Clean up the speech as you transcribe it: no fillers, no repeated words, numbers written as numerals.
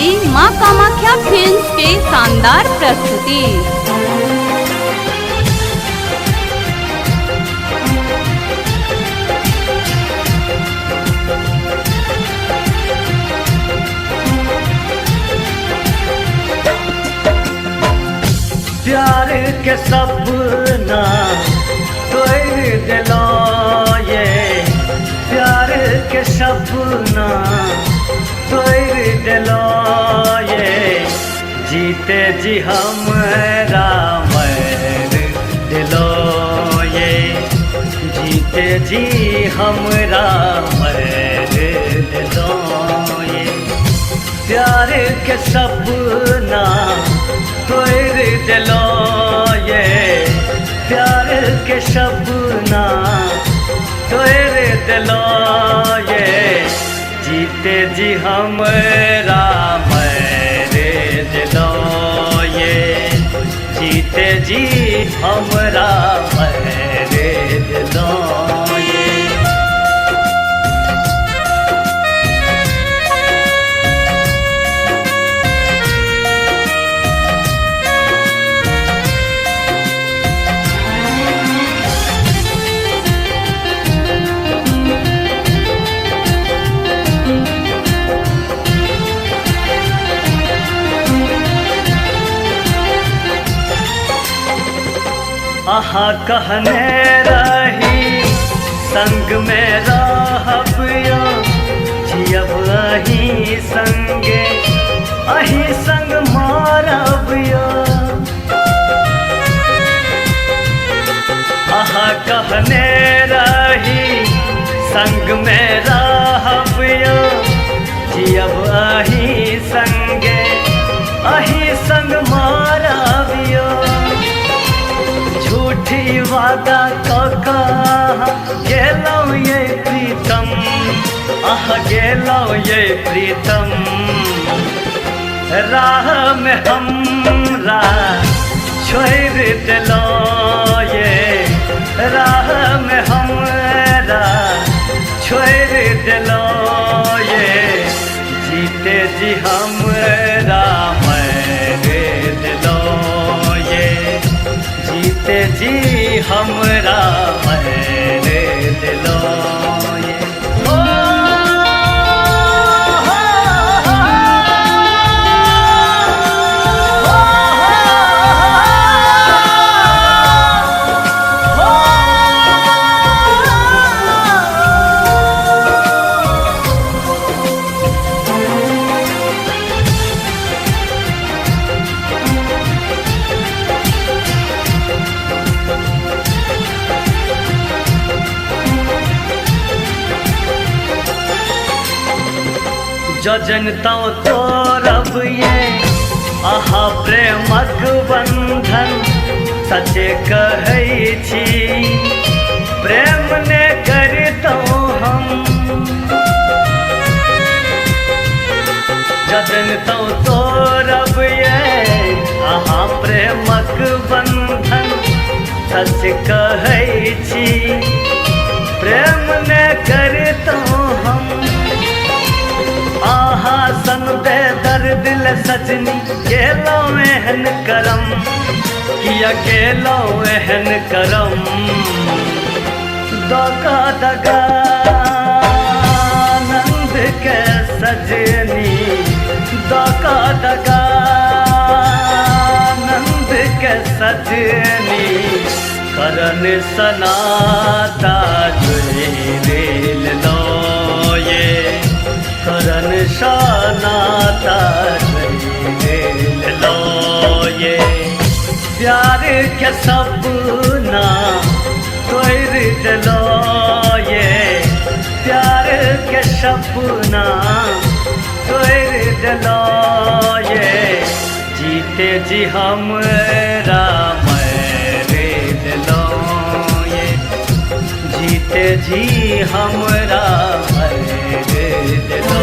रही मां कामाख्या फिल्म्स के शानदार प्रस्तुति। प्यार के सपना तोड़ दिलो ये, प्यार के सपना तोड़ दिलो ये, जीते जी हमरा मर दिलो ये, जीते जी हमरा मर दिलो ये, प्यार के सपना तोड़ दिलो ये, प्यार के सपना तोड़ दिलो ये, जीते जी हमरा मर दिलो ये, जीते जी हमरा मर दिलो ये। आहा कहने रही संग में रहब यो, जियब अही संगे अही संग मारब यो। आहा कहने रही संग में रहब यो, जियब अही संगे अही संग मारब यो। झूठी वादा कका गेलो ये प्रीतम, आह गेलो ये प्रीतम, राह में हमरा छोड़ दिलो ये, राह में हमरा छोड़ दिलो ये, जीते जी हमरा मर दिलो ये, जीते जी हमरा मर दिलो ये। जो जनता तोरब ये आहा प्रेमक बंधन, सचे कहै छी प्रेम ने करतो हम। जो जनता तोरब ये आहा प्रेमक बंधन, सच कहै छी प्रेम ने करतो हम। आहा सन बेदर्द ल सजनी गेलो एहन करम, किया गेलो एहन करम। दगा दगा नंद के सजनी, दगा दगा नंद के सजनी, करन सनाता जुड़ेल लो ये, करन सनाता जुड़ेल लो ये। प्यार के सपना तोड़ दिलो ये, प्यार के सपना तोड़ दिलो ये, जीते जी हमरा मर दिलो ये, जीते जी हमरा मर दिलो।